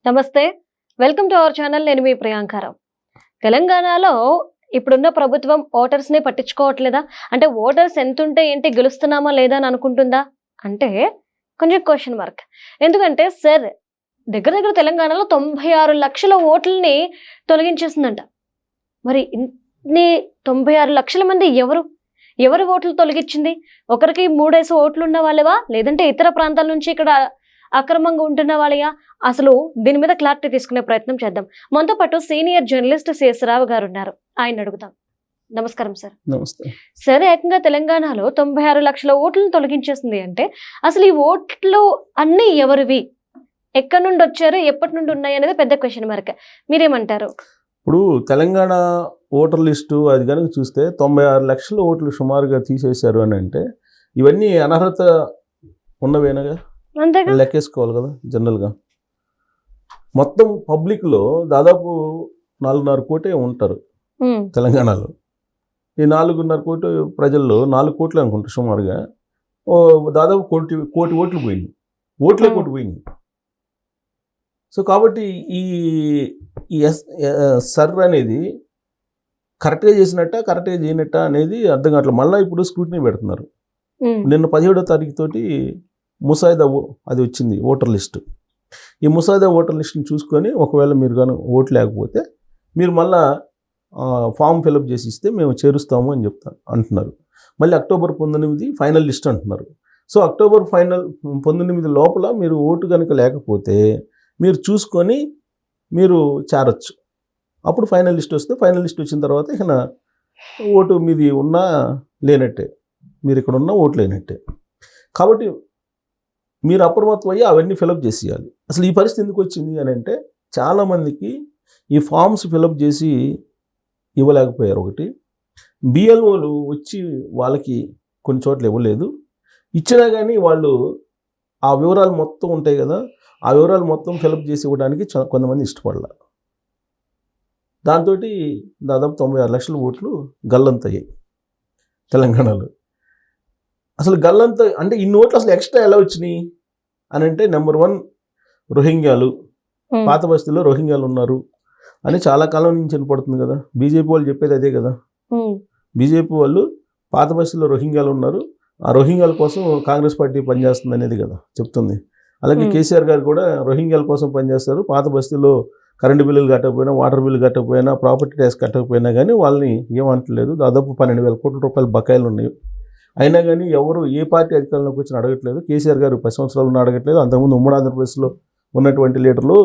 నమస్తే, welcome to our channel. నేను మీ ప్రియాంకారావు. తెలంగాణలో ఇప్పుడున్న ప్రభుత్వం ఓటర్స్ ని పట్టించుకోవట్లేదా? అంటే ఓటర్స్ ఎంత ఉంటే ఏంటి, గెలుస్తున్నామా లేదా అని అనుకుంటుందా అంటే కొంచెం క్వశ్చన్ మార్క్. ఎందుకంటే సార్ దగ్గర తెలంగాణలో 96 లక్షల ఓట్లని తొలగించేసిందంట. మరి ఇన్ని 96 లక్షల మంది ఎవరు ఓట్లు తొలగించింది? ఒకరికి 3 ఓట్లు ఉన్న వాళ్ళవా, లేదంటే ఇతర ప్రాంతాల నుంచి ఇక్కడ అక్రమంగా ఉంటున్న వాళ్ళయా? అసలు దీని మీద క్లారిటీ తీసుకునే ప్రయత్నం చేద్దాం. మనతో పాటు సీనియర్ జర్నలిస్ట్ సిఎస్ రావు గారు ఉన్నారు, ఆయన అడుగుతాం. నమస్కారం సార్. నమస్తే సార్, ఏకంగా తెలంగాణలో 96 లక్షల ఓట్లను తొలగించేసింది అంటే అసలు ఈ ఓట్లు అన్ని ఎవరివి, ఎక్కడి నుండి వచ్చారు, ఎప్పటి నుండి ఉన్నాయి అనేది పెద్ద క్వశ్చన్ మార్క్. మీరేమంటారు? ఇప్పుడు తెలంగాణ ఓటర్ లిస్టు అది కనుక చూస్తే 96 లక్షల ఓట్లు సుమారుగా తీసేశారు అని అంటే ఇవన్నీ అనర్హత ఉన్నవేనగా అంతేగా లెక్కేసుకోవాలి కదా. జనరల్గా మొత్తం పబ్లిక్లో దాదాపు 4.5 కోటే ఉంటారు తెలంగాణలో. ఈ 4.5 కోటి ప్రజల్లో 4 కోట్లు అనుకుంటారు సుమారుగా. దాదాపు కోటి ఓట్లు పోయినాయి, కోటి పోయినాయి. సో కాబట్టి ఈ సర్ అనేది కరెక్ట్గా చేసినట్ట కరెక్ట్గా చేయనట్ట అనేది అర్థం కావట్లేదు. మళ్ళీ ఇప్పుడు స్క్రూటినీ పెడుతున్నారు. నిన్న 17వ తారీఖు తోటి ముసాయిదా అది వచ్చింది ఓటర్ లిస్టు. ఈ ముసాయిదా ఓటర్ లిస్టుని చూసుకొని ఒకవేళ మీరు కానీ ఓటు లేకపోతే మీరు మళ్ళా ఫామ్ ఫిలప్ చేసి ఇస్తే మేము చేరుస్తాము అని అంటున్నారు. మళ్ళీ అక్టోబర్ 19 ఫైనల్ లిస్ట్ అంటున్నారు. సో అక్టోబర్ 19 లోపల మీరు ఓటు కనుక లేకపోతే మీరు చూసుకొని మీరు చేరొచ్చు. అప్పుడు ఫైనల్ లిస్ట్ వస్తే ఫైనల్ లిస్ట్ వచ్చిన తర్వాత ఇక ఓటు మీది ఉన్నా లేనట్టే, మీరు ఇక్కడ ఉన్న ఓటు లేనట్టే. కాబట్టి మీరు అప్రమత్తం అయ్యి అవన్నీ ఫిలప్ చేసేయాలి. అసలు ఈ పరిస్థితి ఎందుకు వచ్చింది అని అంటే చాలామందికి ఈ ఫామ్స్ ఫిలప్ చేసి ఇవ్వలేకపోయారు. ఒకటి, బిఎల్ఓలు వచ్చి వాళ్ళకి కొన్ని చోట్ల ఇవ్వలేదు. ఇచ్చినా కానీ వాళ్ళు ఆ వివరాలు మొత్తం ఉంటాయి కదా, ఆ వివరాలు మొత్తం ఫిలప్ చేసి ఇవ్వడానికి కొంతమంది ఇష్టపడాలి. దాంతో దాదాపు 96 లక్షల ఓట్లు గల్లంతయ్యాయి తెలంగాణలో. అసలు గల్లంత అంటే ఇన్ని ఓట్లు అసలు ఎక్స్ట్రా ఎలా వచ్చినాయి అని అంటే నెంబర్ 1 రోహింగ్యాలు, పాత బస్తీలో రోహింగ్యాలు ఉన్నారు అని చాలా కాలం నుంచి వినపడుతుంది కదా. బీజేపీ వాళ్ళు చెప్పేది అదే కదా. బీజేపీ వాళ్ళు పాత బస్తీలో రోహింగ్యాలు ఉన్నారు, ఆ రోహింగ్యాల కోసం కాంగ్రెస్ పార్టీ పనిచేస్తుంది అనేది కదా చెప్తుంది. అలాగే కేసీఆర్ గారు కూడా రోహింగ్యాల కోసం పనిచేస్తారు. పాత బస్తీలో కరెంటు బిల్లులు కట్టకపోయినా, వాటర్ బిల్లు కట్టకపోయినా, ప్రాపర్టీ ట్యాక్స్ కట్టకపోయినా కానీ వాళ్ళని ఏమంటలేదు. దాదాపు 12,000 కోట్ల రూపాయల బకాయిలు ఉన్నాయి. అయినా కానీ ఎవరు ఏ పార్టీ అధికారంలోకి వచ్చి అడగట్లేదు. కేసీఆర్ గారు 10 సంవత్సరాలు అడగట్లేదు. అంతకుముందు ఉమ్మడి ఆంధ్రప్రదేశ్లో ఉన్నటువంటి లీడర్లు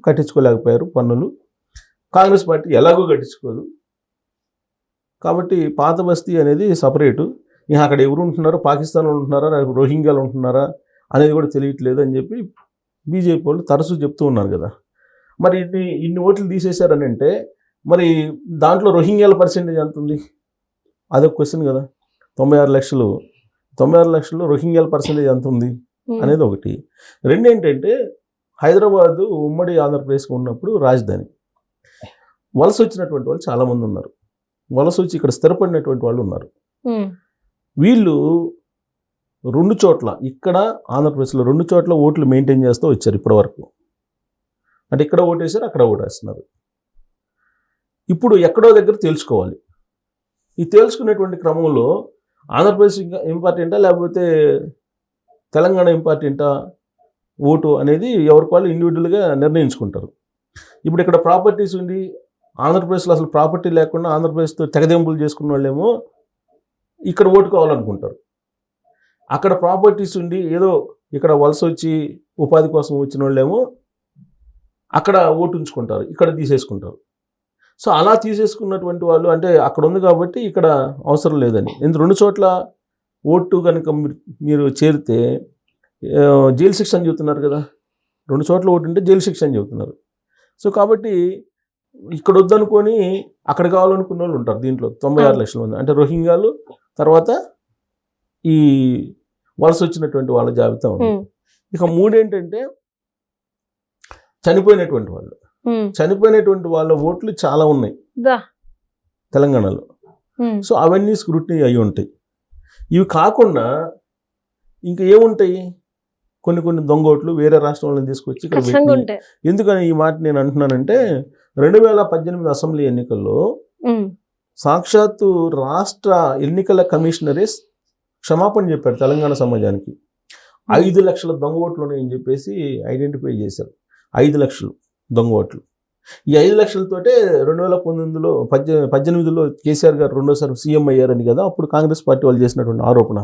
కట్టించుకోలేకపోయారు పన్నులు. కాంగ్రెస్ పార్టీ ఎలాగో కట్టించుకోదు. కాబట్టి పాత బస్తీ అనేది సపరేటు. ఇక అక్కడ ఎవరు ఉంటున్నారో, పాకిస్తాన్లో ఉంటున్నారా, రోహింగ్యాలు ఉంటున్నారా అనేది కూడా తెలియట్లేదు అని చెప్పి బీజేపీ వాళ్ళు తరచూ చెప్తూ ఉన్నారు కదా. మరి ఇన్ని ఓట్లు తీసేశారని అంటే మరి దాంట్లో రోహింగ్యాల పర్సెంటేజ్ ఎంత ఉంది? అదొక క్వశ్చన్ కదా. 96 లక్షలు రోహింగ్యాల పర్సెంటేజ్ ఎంత ఉంది అనేది ఒకటి. రెండు ఏంటంటే హైదరాబాదు ఉమ్మడి ఆంధ్రప్రదేశ్కి ఉన్నప్పుడు రాజధాని, వలస వచ్చినటువంటి వాళ్ళు చాలామంది ఉన్నారు. వలస వచ్చి ఇక్కడ స్థిరపడినటువంటి వాళ్ళు ఉన్నారు. వీళ్ళు 2 చోట్ల, ఇక్కడ ఆంధ్రప్రదేశ్లో 2 చోట్ల ఓట్లు మెయింటైన్ చేస్తూ వచ్చారు ఇప్పటి వరకు. అంటే ఇక్కడ ఓటేశారు, అక్కడ ఓటేస్తున్నారు. ఇప్పుడు ఎక్కడో దగ్గర తేల్చుకోవాలి. ఈ తేల్చుకునేటువంటి క్రమంలో ఆంధ్రప్రదేశ్ ఇంపార్టెంటా లేకపోతే తెలంగాణ ఇంపార్టెంటా ఓటు అనేది ఎవరికి వాళ్ళు ఇండివిజువల్గా నిర్ణయించుకుంటారు. ఇప్పుడు ఇక్కడ ప్రాపర్టీస్ ఉండి ఆంధ్రప్రదేశ్లో అసలు ప్రాపర్టీ లేకుండా ఆంధ్రప్రదేశ్తో తెగదెంపులు చేసుకున్న వాళ్ళేమో ఇక్కడ ఓటు కావాలనుకుంటారు. అక్కడ ప్రాపర్టీస్ ఉండి ఏదో ఇక్కడ వలస వచ్చి ఉపాధి కోసం వచ్చిన వాళ్ళేమో అక్కడ ఓటు ఉంచుకుంటారు, ఇక్కడ తీసేసుకుంటారు. సో అలా తీసేసుకున్నటువంటి వాళ్ళు అంటే అక్కడ ఉంది కాబట్టి ఇక్కడ అవసరం లేదని. 2 చోట్ల ఓటు కనుక మీరు చేరితే జైలు శిక్ష అని చెబుతున్నారు కదా. 2 చోట్ల ఓటు ఉంటే జైలు శిక్ష అని చెబుతున్నారు. సో కాబట్టి ఇక్కడ వద్దనుకొని అక్కడ కావాలనుకున్న వాళ్ళు ఉంటారు. దీంట్లో 96 లక్షల మంది అంటే రోహింగ్యాలు, తర్వాత ఈ వలస వచ్చినటువంటి వాళ్ళ జాబితా ఉంది. ఇక 3 ఏంటంటే చనిపోయినటువంటి వాళ్ళు. చనిపోయినటువంటి వాళ్ళ ఓట్లు చాలా ఉన్నాయి తెలంగాణలో. సో అవన్నీ స్క్రూటినీ అయి ఉంటాయి. ఇవి కాకుండా ఇంకా ఏముంటాయి? కొన్ని దొంగ ఓట్లు వేరే రాష్ట్రంలో తీసుకొచ్చి ఇక్కడ ఖచ్చితంగా పెట్టి ఉంటాయి. ఎందుకని ఈ మాట నేను అంటున్నానంటే 2018 అసెంబ్లీ ఎన్నికల్లో సాక్షాత్తు రాష్ట్ర ఎన్నికల కమిషనరే క్షమాపణ చెప్పాడు తెలంగాణ సమాజానికి. 5 లక్షల దొంగ ఓట్లు ఉన్నాయని చెప్పేసి ఐడెంటిఫై చేశారు. 5 లక్షలు దొంగ ఓట్లు. ఈ 5 లక్షలతోటే 2018లో కేసీఆర్ గారు రెండోసారి సీఎం అయ్యారని కదా అప్పుడు కాంగ్రెస్ పార్టీ వాళ్ళు చేసినటువంటి ఆరోపణ.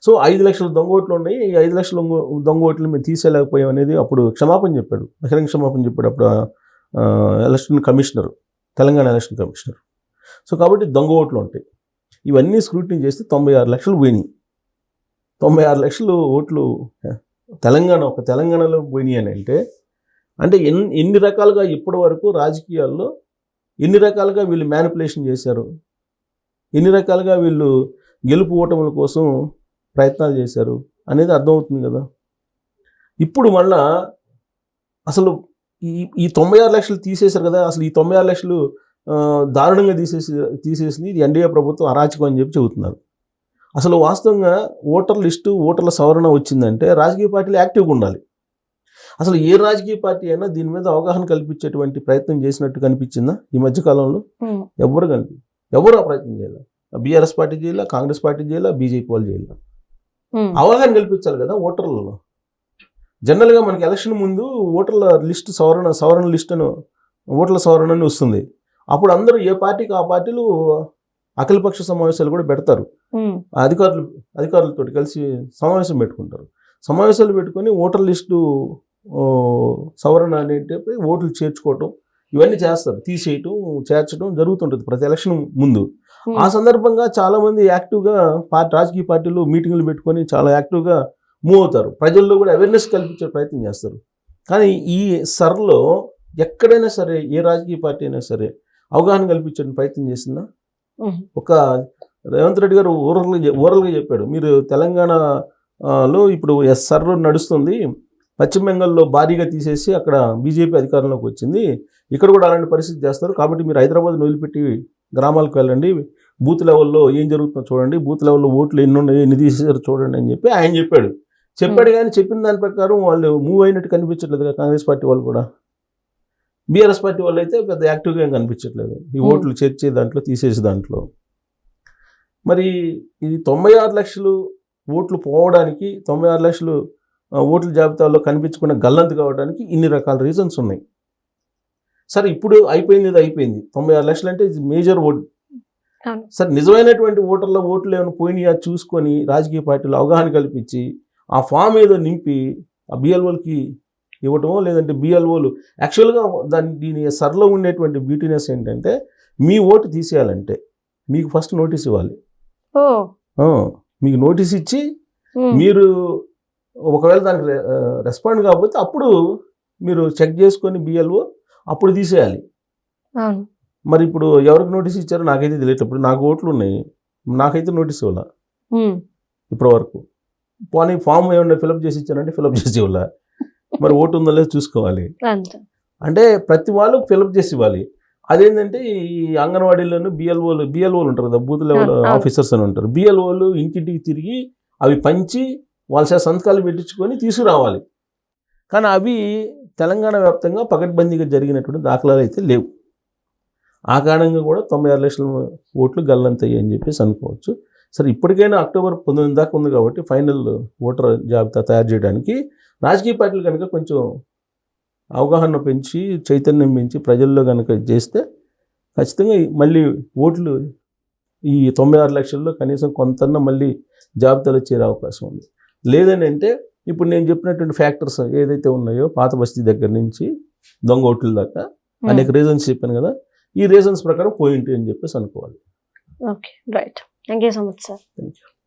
సో 5 లక్షల దొంగ ఓట్లు ఉన్నాయి, ఈ 5 లక్షల దొంగ ఓట్లు మేము తీసేయలేకపోయాం అనేది అప్పుడు క్షమాపణ చెప్పాడు, బహిరంగ క్షమాపణ చెప్పాడు అప్పుడు election commissioner, Telangana election commissioner. So కాబట్టి దొంగ ఓట్లు ఉంటాయి. ఇవన్నీ స్క్రూటినీ చేస్తే 96 లక్షలు పోయినాయి. 96 లక్షలు ఓట్లు తెలంగాణలో పోయినాయి అని అంటే ఎన్ని రకాలుగా ఇప్పటి వరకు రాజకీయాల్లో ఎన్ని రకాలుగా వీళ్ళు మ్యానిపులేషన్ చేశారు, ఎన్ని రకాలుగా వీళ్ళు గెలుపు ఓటముల కోసం ప్రయత్నాలు చేశారు అనేది అర్థమవుతుంది కదా. ఇప్పుడు మళ్ళా అసలు ఈ 96 లక్షలు తీసేశారు కదా, అసలు ఈ 96 లక్షలు దారుణంగా తీసేసింది ఇది ఎన్డీఏ ప్రభుత్వం అరాచకం అని చెప్పి చెబుతున్నారు. అసలు వాస్తవంగా ఓటర్ల సవరణ వచ్చిందంటే రాజకీయ పార్టీలు యాక్టివ్గా ఉండాలి. అసలు ఏ రాజకీయ పార్టీ అయినా దీని మీద అవగాహన కల్పించేటువంటి ప్రయత్నం చేసినట్టు కనిపించిందా ఈ మధ్యకాలంలో? ఎవరు ఆ ప్రయత్నం చేయాలి? బీఆర్ఎస్ పార్టీ చేయాల, కాంగ్రెస్ పార్టీ చేయాల, బీజేపీ వాళ్ళు చేయాల. అవగాహన కల్పించాలి కదా ఓటర్లలో. జనరల్గా మనకి ఎలక్షన్ ముందు ఓటర్ల లిస్టు సవరణ లిస్ట్ అని ఓటర్ల సవరణ అని వస్తుంది. అప్పుడు అందరూ ఏ పార్టీకి ఆ పార్టీలు అఖిలపక్ష సమావేశాలు కూడా పెడతారు. అధికారులతో కలిసి సమావేశం పెట్టుకుంటారు. సమావేశాలు పెట్టుకొని ఓటర్ లిస్టు సవరణ అనేటిపై ఓట్లు చేర్చుకోవటం ఇవన్నీ చేస్తారు, తీసేయటం చేర్చడం జరుగుతుంటుంది ప్రతి ఎలక్షన్ ముందు. ఆ సందర్భంగా చాలామంది యాక్టివ్గా రాజకీయ పార్టీలు మీటింగ్లు పెట్టుకొని చాలా యాక్టివ్గా మూవ్ అవుతారు, ప్రజల్లో కూడా అవేర్నెస్ కల్పించే ప్రయత్నం చేస్తారు. కానీ ఈ సర్లో ఎక్కడైనా సరే ఏ రాజకీయ పార్టీ అయినా సరే అవగాహన కల్పించే ప్రయత్నం చేసిందా? ఒక రేవంత్ రెడ్డి గారు ఓరల్గా చెప్పాడు, మీరు తెలంగాణలో ఇప్పుడు ఎస్ఆర్ నడుస్తుంది, పశ్చిమ బెంగాల్లో భారీగా తీసేసి అక్కడ బీజేపీ అధికారంలోకి వచ్చింది, ఇక్కడ కూడా అలాంటి పరిస్థితి చేస్తారు, కాబట్టి మీరు హైదరాబాద్ వదిలిపెట్టి గ్రామాలకు వెళ్ళండి, బూత్ లెవెల్లో ఏం జరుగుతుందో చూడండి, బూత్ లెవెల్లో ఓట్లు ఎన్ని ఉన్నాయో ఎన్ని తీసేసారో చూడండి అని చెప్పి ఆయన చెప్పాడు. కానీ చెప్పిన దాని ప్రకారం వాళ్ళు మూవ్ అయినట్టు కనిపించట్లేదు కదా కాంగ్రెస్ పార్టీ వాళ్ళు కూడా. బీఆర్ఎస్ పార్టీ వాళ్ళు అయితే పెద్ద యాక్టివ్గా ఏం కనిపించట్లేదు ఈ ఓట్లు చేర్చే దాంట్లో తీసేసే దాంట్లో. మరి ఇది 96 లక్షలు ఓట్లు పోవడానికి, 96 లక్షలు ఓట్ల జాబితాలో కనిపించకుండా గల్లంతు కావడానికి ఇన్ని రకాల రీజన్స్ ఉన్నాయి. సరే ఇప్పుడు అయిపోయింది, 96 లక్షలు అంటే ఇది మేజర్ ఓట్. సరే నిజమైనటువంటి ఓట్లు ఏమైనా పోయినాయా చూసుకొని రాజకీయ పార్టీలు అవగాహన కల్పించి ఆ ఫామ్ ఏదో నింపి ఆ బిఎల్ఓలకి ఇవ్వటమో, లేదంటే బిఎల్ఓలు యాక్చువల్గా దీని సర్లో ఉండేటువంటి బ్యూటీనెస్ ఏంటంటే మీ ఓటు తీసేయాలంటే మీకు ఫస్ట్ నోటీస్ ఇవ్వాలి. మీకు నోటీస్ ఇచ్చి మీరు ఒకవేళ దానికి రెస్పాండ్ కాకపోతే అప్పుడు మీరు చెక్ చేసుకొని బిఎల్ఓ అప్పుడు తీసేయాలి. మరి ఇప్పుడు ఎవరికి నోటీస్ ఇచ్చారో నాకైతే తెలియదు. ఇప్పుడు నాకు ఓట్లు ఉన్నాయి, నాకైతే నోటీస్ ఇవ్వాల ఇప్పటి వరకు. పోనీ ఫామ్ ఏమన్నా ఫిలప్ చేసి ఇచ్చారంటే ఫిలప్ చేసి ఇవ్వాల. మరి ఓటు ఉందో లేదో చూసుకోవాలి. అంటే ప్రతి వాళ్ళు ఫిలప్ చేసి ఇవ్వాలి. అదేంటంటే ఈ అంగన్వాడీలోనూ బిఎల్ఓలు ఉంటారు కదా, బూత్ లెవెల్ ఆఫీసర్స్ అని ఉంటారు. బిఎల్ఓలు ఇంటింటికి తిరిగి అవి పంచి వాళ్ళ సంతకాలు పెట్టించుకొని తీసుకురావాలి. కానీ అవి తెలంగాణ వ్యాప్తంగా పకడ్బందీగా జరిగినటువంటి దాఖలాలు అయితే లేవు. ఆ కారణంగా కూడా 96 లక్షల ఓట్లు గల్లంతయ్యాయి అని చెప్పేసి అనుకోవచ్చు. సరే ఇప్పటికైనా అక్టోబర్ 19 దాకా ఉంది కాబట్టి ఫైనల్ ఓటర్ జాబితా తయారు చేయడానికి రాజకీయ పార్టీలు కనుక కొంచెం అవగాహన పెంచి చైతన్యం పెంచి ప్రజల్లో కనుక చేస్తే ఖచ్చితంగా మళ్ళీ ఓట్లు ఈ 96 లక్షల్లో కనీసం కొంతన్నా మళ్ళీ జాబితాలో చేరే అవకాశం ఉంది. లేదని అంటే ఇప్పుడు నేను చెప్పినటువంటి ఫ్యాక్టర్స్ ఏదైతే ఉన్నాయో పాత బస్తీ దగ్గర నుంచి దొంగ ఓట్ల దాకా అనేక రీజన్స్ చెప్పాను కదా, ఈ రీజన్స్ ప్రకారం పోయింటి అని చెప్పేసి అనుకోవాలి. Okay, right. Thank you so much sir. Thank you.